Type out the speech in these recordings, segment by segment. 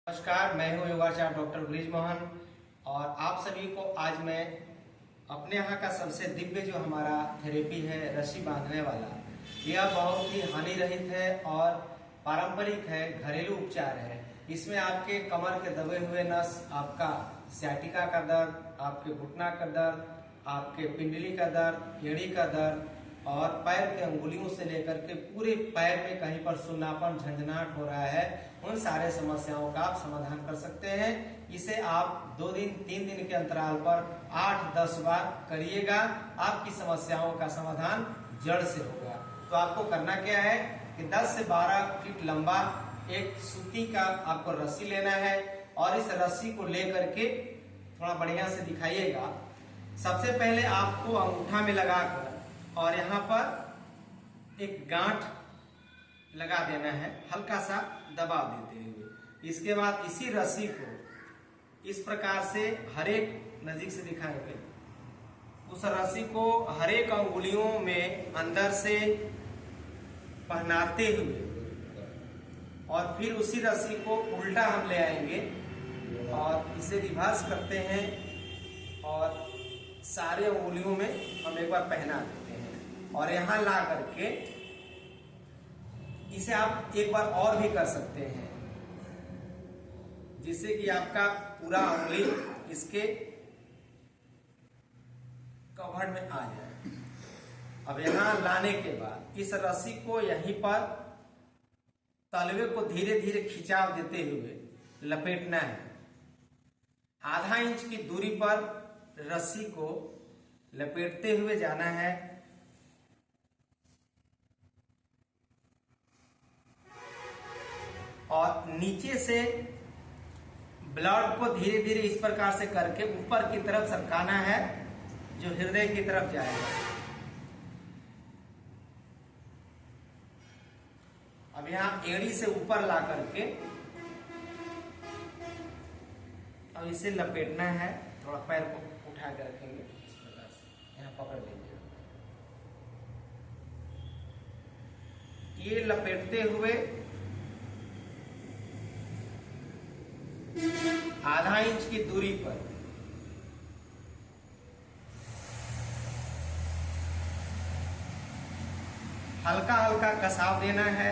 नमस्कार, मैं हूं योगाचार्य डॉक्टर ब्रिज मोहन और आप सभी को आज मैं अपने यहाँ का सबसे दिव्य जो हमारा थेरेपी है रस्सी बांधने वाला, यह बहुत ही हानि रहित है और पारंपरिक है, घरेलू उपचार है। इसमें आपके कमर के दबे हुए नस, आपका सियाटिका का दर्द, आपके घुटना का दर्द, आपके पिंडली का दर्द, एड़ी का दर्द और पैर के अंगुलियों से लेकर के पूरे पैर में कहीं पर सुन्नापन, झंझनाहट हो रहा है, उन सारे समस्याओं का आप समाधान कर सकते हैं। इसे आप 2 दिन 3 दिन के अंतराल पर 8-10 बार करिएगा, आपकी समस्याओं का समाधान जड़ से होगा। तो आपको करना क्या है कि 10 से 12 फीट लंबा एक सूती का आपको रस्सी लेना है और इस रस्सी को लेकर के थोड़ा बढ़िया से दिखाइएगा। सबसे पहले आपको अंगूठा में लगाकर और यहाँ पर एक गांठ लगा देना है, हल्का सा दबाव देते हुए। इसके बाद इसी रस्सी को इस प्रकार से हर एक, नजीक से दिखाएंगे, उस रस्सी को हर एक अंगुलियों में अंदर से पहनाते हुए और फिर उसी रस्सी को उल्टा हम ले आएंगे और इसे रिवर्स करते हैं और सारे अंगुलियों में हम एक बार पहना देते हैं और यहाँ ला करके इसे आप एक बार और भी कर सकते हैं, जिससे कि आपका पूरा उंगली इसके कवर में आ जाए। अब यहाँ लाने के बाद इस रस्सी को यहीं पर तलवे को धीरे धीरे खिंचाव देते हुए लपेटना है। आधा इंच की दूरी पर रस्सी को लपेटते हुए जाना है और नीचे से ब्लड को धीरे धीरे इस प्रकार से करके ऊपर की तरफ सरकाना है, जो हृदय की तरफ जाएगा। अब यहां एड़ी से ऊपर ला करके अब इसे लपेटना है। थोड़ा पैर को उठा कर रखेंगे इस प्रकार से, यहाँ पकड़ लीजिए। ये लपेटते हुए आधा इंच की दूरी पर हल्का हल्का कसाव देना है।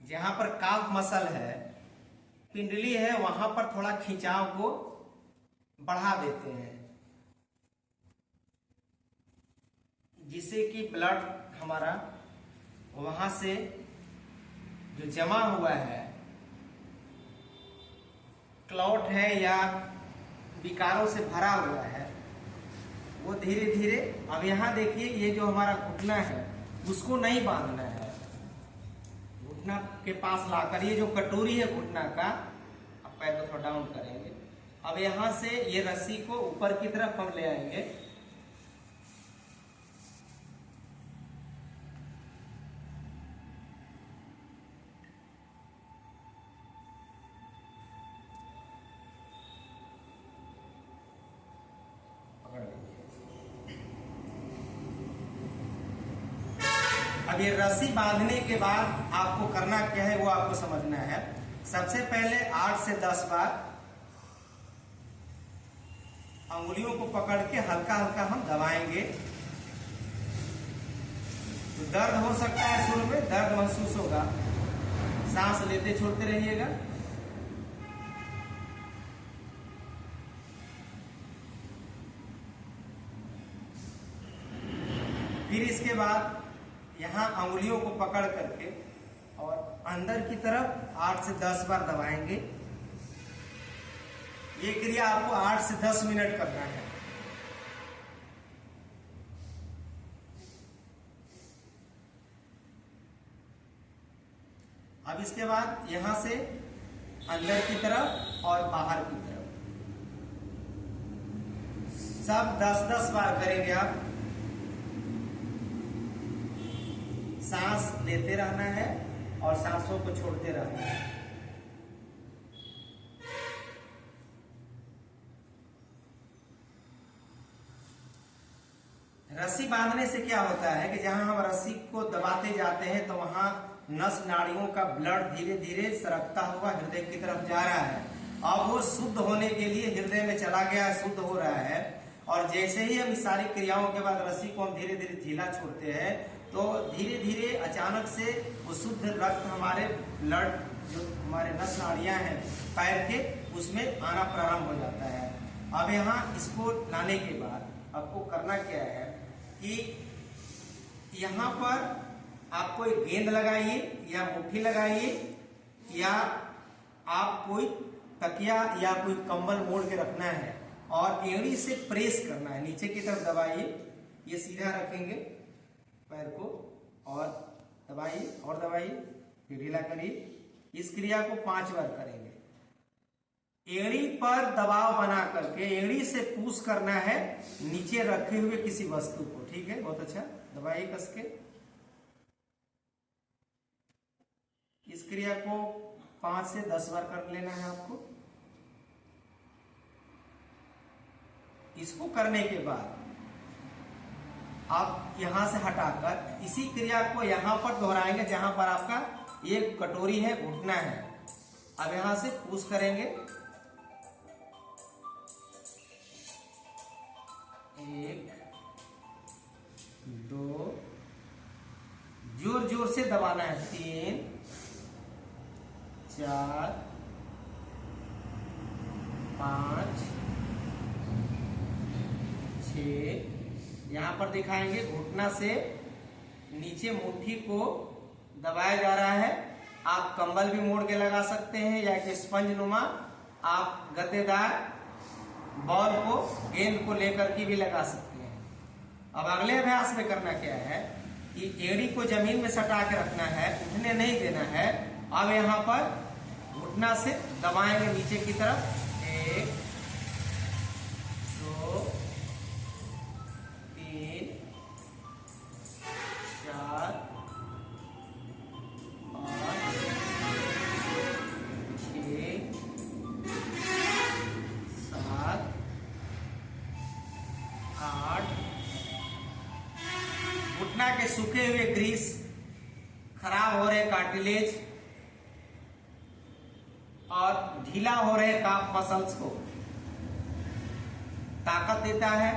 जहां पर काफ मसल है, पिंडली है, वहां पर थोड़ा खिंचाव को बढ़ा देते हैं, जिससे कि ब्लड हमारा वहां से जो जमा हुआ है, क्लॉट है या विकारों से भरा हुआ है, वो धीरे धीरे। अब यहां देखिए, ये जो हमारा घुटना है उसको नहीं बांधना है। घुटना के पास लाकर, ये जो कटोरी है घुटना का, अब पैर को थोड़ा डाउन करेंगे। अब यहां से ये रस्सी को ऊपर की तरफ हम ले आएंगे पकड़ लीजिए। अब ये रस्सी बांधने के बाद आपको करना क्या है वो आपको समझना है। सबसे पहले 8 से 10 बार अंगुलियों को पकड़ के हल्का हल्का हम दबाएंगे। तो दर्द हो सकता है, शुरू में दर्द महसूस होगा, सांस लेते छोड़ते रहिएगा। फिर इसके बाद यहां अंगुलियों को पकड़ करके और अंदर की तरफ 8 से 10 बार दबाएंगे। ये क्रिया आपको 8 से 10 मिनट करना है। अब इसके बाद यहां से अंदर की तरफ और बाहर की तरफ सब 10-10 बार करेंगे आप। सांस लेते रहना है और सांसों को छोड़ते रहना है। बांधने से क्या होता है कि जहां हम रस्सी को दबाते जाते हैं तो वहां नस नाड़ियों का ब्लड धीरे धीरे सरकता हुआ हृदय की तरफ जा रहा है और वो शुद्ध होने के लिए हृदय में चला गया है, शुद्ध हो रहा है। और जैसे ही हम इस सारी क्रियाओं के बाद रस्सी को हम धीरे धीरे ढीला छोड़ते हैं तो धीरे धीरे अचानक से वो शुद्ध रक्त हमारे ब्लड जो हमारे नस नाड़ियां हैं पैर के उसमें आना प्रारंभ हो जाता है। अब यहाँ इसको लाने के बाद आपको करना क्या है कि यहाँ पर आप कोई गेंद लगाइए या मुट्ठी लगाइए या आप कोई तकिया या कोई कंबल मोड़ के रखना है और एड़ी से प्रेस करना है, नीचे की तरफ दबाइए, ये सीधा रखेंगे पैर को और दबाइए और दबाइए, फिर ढीला करिए। इस क्रिया को 5 बार करेंगे। एड़ी पर दबाव बना करके एड़ी से पुश करना है नीचे रखे हुए किसी वस्तु को। ठीक है, बहुत अच्छा, दबाइए कस के। इस क्रिया को 5 से 10 बार कर लेना है आपको। इसको करने के बाद आप यहां से हटाकर इसी क्रिया को यहां पर दोहराएंगे जहां पर आपका एक कटोरी है, घुटना है। अब यहां से पुश करेंगे, 1 2, जोर जोर से दबाना है, 3 4 5 6। यहां पर दिखाएंगे घुटना से नीचे मुट्ठी को दबाया जा रहा है। आप कंबल भी मोड़ के लगा सकते हैं या कि स्पंज नुमा आप गद्देदार बॉल को गेंद को लेकर के भी लगा सकते हैं। अब अगले अभ्यास में करना क्या है कि एड़ी को जमीन में सटा के रखना है, उठने नहीं देना है। अब यहाँ पर घुटना से दबाएंगे नीचे की तरफ, 1 2 3 4 5 6 7 8। घुटना के सूखे हुए ग्रीस, खराब हो रहे कार्टिलेज और ढीला हो रहे काफ मसल्स को ताकत देता है।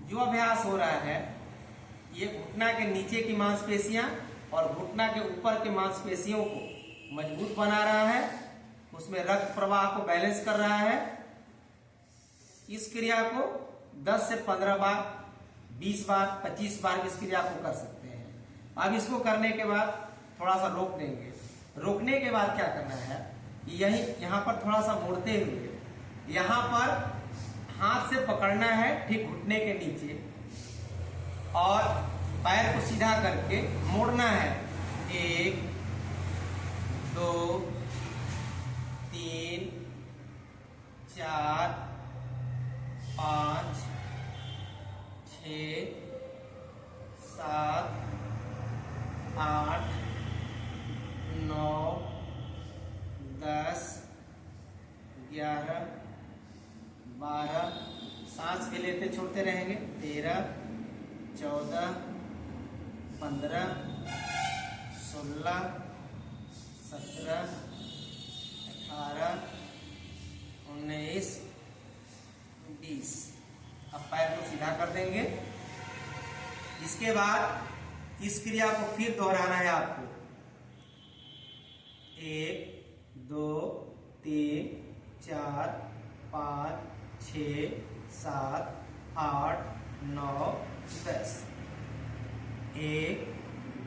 जो अभ्यास हो रहा है ये घुटना के नीचे की मांसपेशियां और घुटना के ऊपर के मांसपेशियों को मजबूत बना रहा है, उसमें रक्त प्रवाह को बैलेंस कर रहा है। इस क्रिया को 10 से 15 बार, 20 बार, 25 बार इस क्रिया को कर सकते हैं। अब इसको करने के बाद थोड़ा सा रोक देंगे। रोकने के बाद क्या करना है, यहाँ पर थोड़ा सा मोड़ते हुए यहाँ पर हाथ से पकड़ना है ठीक घुटने के नीचे और पैर को सीधा करके मोड़ना है। 1 2 3 4 5 6 7 8 9 10 11 12। सांस भी लेते छोड़ते रहेंगे, 13 14 15 16 17 18 19 20। अब पैर को सीधा कर देंगे। इसके बाद इस क्रिया को फिर दोहराना है आपको, 1 2 3 4 5 6 7 8 9 10। 1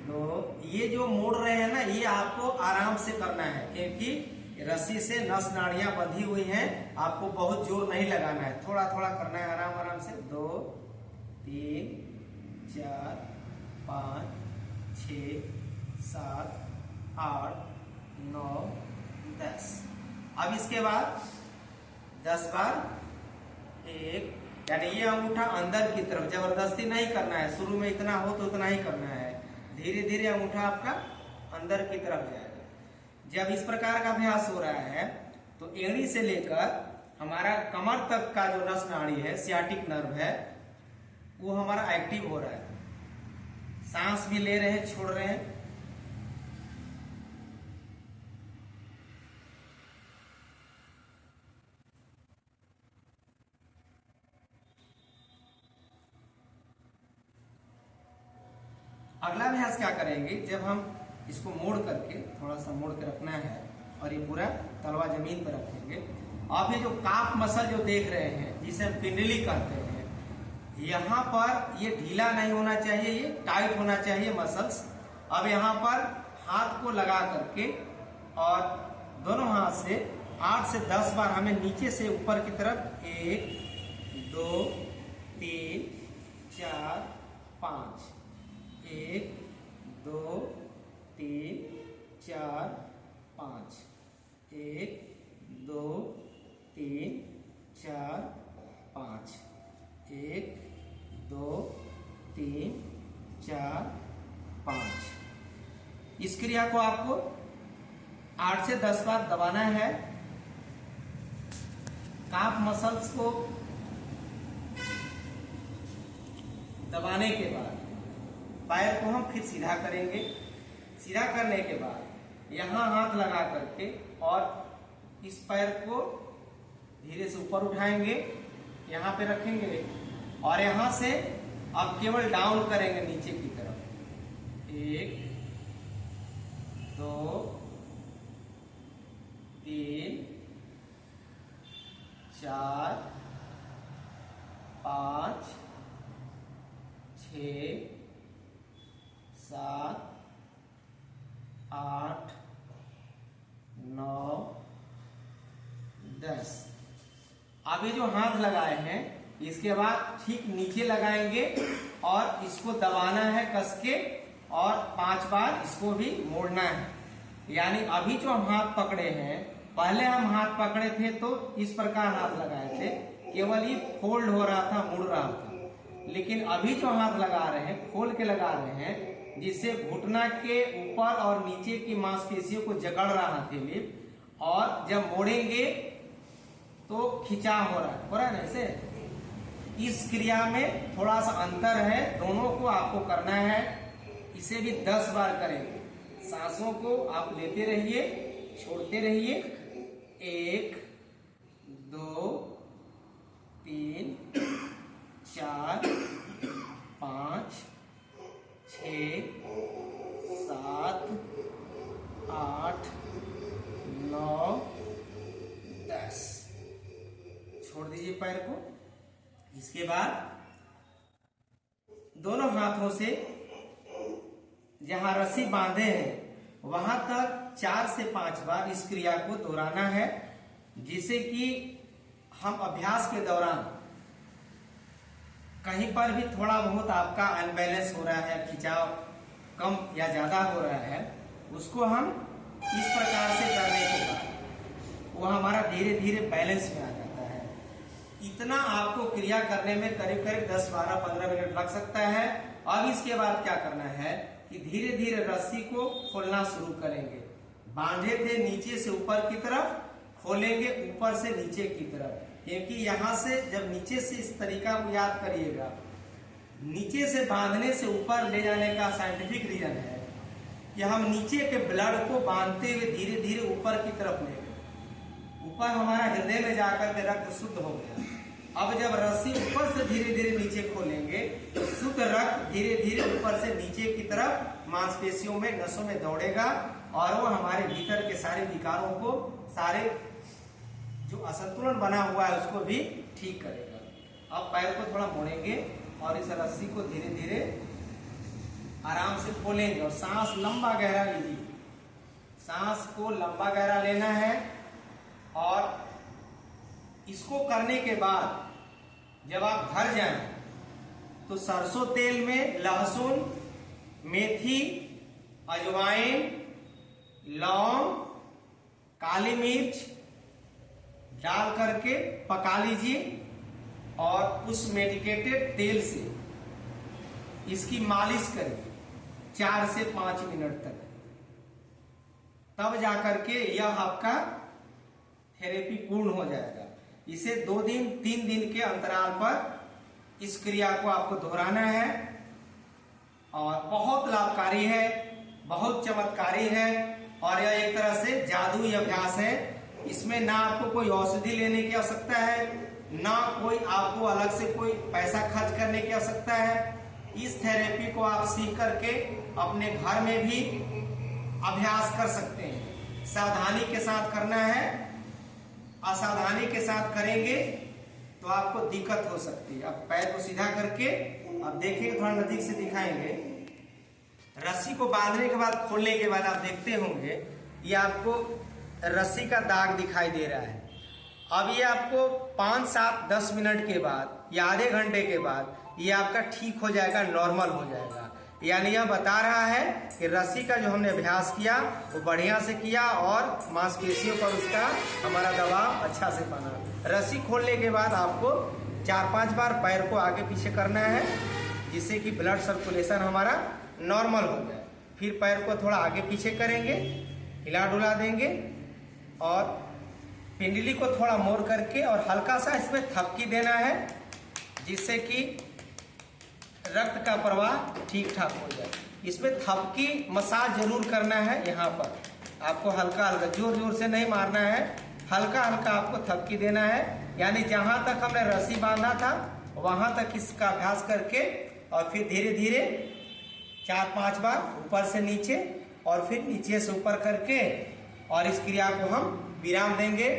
2। ये जो मोड़ रहे हैं ना, ये आपको आराम से करना है क्योंकि रस्सी से नस नाड़ियां बंधी हुई हैं। आपको बहुत जोर नहीं लगाना है, थोड़ा थोड़ा करना है आराम आराम से। 2 3 4 5 6 7 8 9 10। अब इसके बाद 10 बार, 1 यानी ये अंगूठा अंदर की तरफ, जबरदस्ती नहीं करना है। शुरू में इतना हो तो उतना ही करना है, धीरे धीरे अंगूठा आपका अंदर की तरफ जाएगा। जब इस प्रकार का अभ्यास हो रहा है तो एड़ी से लेकर हमारा कमर तक का जो नस नाड़ी है, सियाटिक नर्व है, वो हमारा एक्टिव हो रहा है, सांस भी ले रहे हैं, छोड़ रहे हैं। अगला अभ्यास क्या करेंगे, जब हम इसको मोड़ करके, थोड़ा सा मोड़ के रखना है और ये पूरा तलवा जमीन पर रखेंगे। आप ये जो काफ मसल जो देख रहे हैं, जिसे हम पिंडली कहते हैं, यहाँ पर ये ढीला नहीं होना चाहिए, ये टाइट होना चाहिए मसल्स। अब यहाँ पर हाथ को लगा करके और दोनों हाथ से 8 से 10 बार हमें नीचे से ऊपर की तरफ 1 2 3 4 5 1 2 3 4 5 1 2 3 4 5 1 2 3 4 5। इस क्रिया को आपको 8 से 10 बार दबाना है। काफ मसल्स को दबाने के बाद पैर को हम फिर सीधा करेंगे। सीधा करने के बाद यहाँ हाथ लगा करके और इस पैर को धीरे से ऊपर उठाएंगे, यहाँ पे रखेंगे और यहाँ से अब केवल डाउन करेंगे नीचे की तरफ। 1 2 3 4 5 6 7 8 9 10। अब ये जो हाथ लगाए हैं इसके बाद ठीक नीचे लगाएंगे और इसको दबाना है कस के और 5 बार इसको भी मोड़ना है। यानी अभी जो हम हाथ पकड़े हैं, पहले हम हाथ पकड़े थे तो इस प्रकार हाथ लगाए थे, केवल ये फोल्ड हो रहा था, मुड़ रहा था। लेकिन अभी जो हाथ लगा रहे हैं, खोल के लगा रहे हैं, जिससे घुटना के ऊपर और नीचे की मांसपेशियों को जकड़ रहा थे लिप, और जब मोड़ेंगे तो खिंचाव हो रहा है ना ऐसे। इस क्रिया में थोड़ा सा अंतर है, दोनों को आपको करना है। इसे भी 10 बार करेंगे। सांसों को आप लेते रहिए, छोड़ते रहिए। 1 2 3 4 5 6 7 8 9 10। छोड़ दीजिए पैर को। इसके बाद दोनों हाथों से जहां रस्सी बांधे हैं वहां तक 4 से 5 बार इस क्रिया को दोहराना है, जिससे कि हम अभ्यास के दौरान कहीं पर भी थोड़ा बहुत आपका अनबैलेंस हो रहा है, खिंचाव कम या ज्यादा हो रहा है, उसको हम इस प्रकार से करने के बाद वो हमारा धीरे धीरे बैलेंस में आ जाता है। इतना आपको क्रिया करने में करीब करीब 10 12 15 मिनट लग सकता है। अब इसके बाद क्या करना है कि धीरे धीरे रस्सी को खोलना शुरू करेंगे। बांधे थे नीचे से ऊपर की तरफ, खोलेंगे ऊपर से नीचे की तरफ। क्योंकि यहाँ से जब नीचे से इस तरीका को याद करिएगा, नीचे से बांधने से ऊपर ले जाने का साइंटिफिक रीजन है कि हम नीचे के ब्लड को बांधते हुए धीरे धीरे ऊपर की तरफ ले गए। ऊपर हमारा हृदय में जाकर के रक्त शुद्ध हो गया। अब जब रस्सी ऊपर से धीरे धीरे नीचे खोलेंगे तो शुद्ध रक्त धीरे धीरे ऊपर से नीचे की तरफ मांसपेशियों में, नसों में दौड़ेगा और वो हमारे भीतर के सारे विकारों को, सारे जो असंतुलन बना हुआ है उसको भी ठीक करेगा। अब पैर को थोड़ा मोड़ेंगे और इस रस्सी को धीरे धीरे आराम से खोलेंगे और सांस लंबा गहरा लीजिए। सांस को लंबा गहरा लेना है और इसको करने के बाद जब आप घर जाएं तो सरसों तेल में लहसुन, मेथी, अजवाइन, लौंग, काली मिर्च डाल करके पका लीजिए और उस मेडिकेटेड तेल से इसकी मालिश करिए 4 से 5 मिनट तक। तब जाकर के यह आपका थेरेपी पूर्ण हो जाएगा। इसे 2 दिन 3 दिन के अंतराल पर इस क्रिया को आपको दोहराना है और बहुत लाभकारी है, बहुत चमत्कारी है और यह एक तरह से जादुई अभ्यास है। इसमें ना आपको कोई औषधि लेने की आवश्यकता है, ना कोई आपको अलग से कोई पैसा खर्च करने की आवश्यकता है। इस थेरेपी को आप सीख करके अपने घर में भी अभ्यास कर सकते हैं। सावधानी के साथ करना है, असावधानी के साथ करेंगे तो आपको दिक्कत हो सकती है। अब पैर को सीधा करके अब देखिए, थोड़ा नजदीक से दिखाएंगे। रस्सी को बांधने के बाद खोलने के बाद आप देखते होंगे ये आपको रस्सी का दाग दिखाई दे रहा है। अब ये आपको 5, 7, 10 मिनट के बाद या आधे घंटे के बाद ये आपका ठीक हो जाएगा, नॉर्मल हो जाएगा। यानी यह बता रहा है कि रस्सी का जो हमने अभ्यास किया वो बढ़िया से किया और मांसपेशियों पर उसका हमारा दबाव अच्छा से बना। रस्सी खोलने के बाद आपको 4-5 बार पैर को आगे पीछे करना है, जिससे कि ब्लड सर्कुलेशन हमारा नॉर्मल हो जाए। फिर पैर को थोड़ा आगे पीछे करेंगे, हिला डुला देंगे और पिंडली को थोड़ा मोड़ करके और हल्का सा इसमें थपकी देना है, जिससे कि रक्त का प्रवाह ठीक ठाक हो जाए। इसमें थपकी मसाज जरूर करना है। यहाँ पर आपको हल्का हल्का, जोर जोर से नहीं मारना है, हल्का हल्का आपको थपकी देना है। यानी जहां तक हमने रस्सी बांधा था वहां तक इसका अभ्यास करके और फिर धीरे धीरे 4-5 बार ऊपर से नीचे और फिर नीचे से ऊपर करके और इस क्रिया को हम विराम देंगे।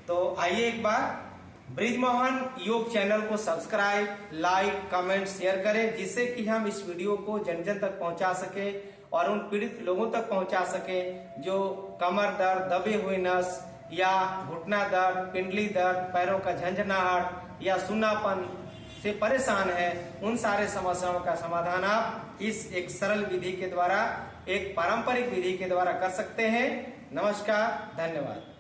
तो आइए एक बार बृजमोहन योग चैनल को सब्सक्राइब, लाइक, कमेंट, शेयर करें, जिससे कि हम इस वीडियो को जन जन तक पहुंचा सके और उन पीड़ित लोगों तक पहुंचा सके जो कमर दर्द, दबे हुए नस या घुटना दर्द, पिंडली दर्द, पैरों का झंझनाहट या सुन्नापन से परेशान है। उन सारे समस्याओं का समाधान आप इस एक सरल विधि के द्वारा, एक पारंपरिक विधि के द्वारा कर सकते हैं। नमस्कार, धन्यवाद।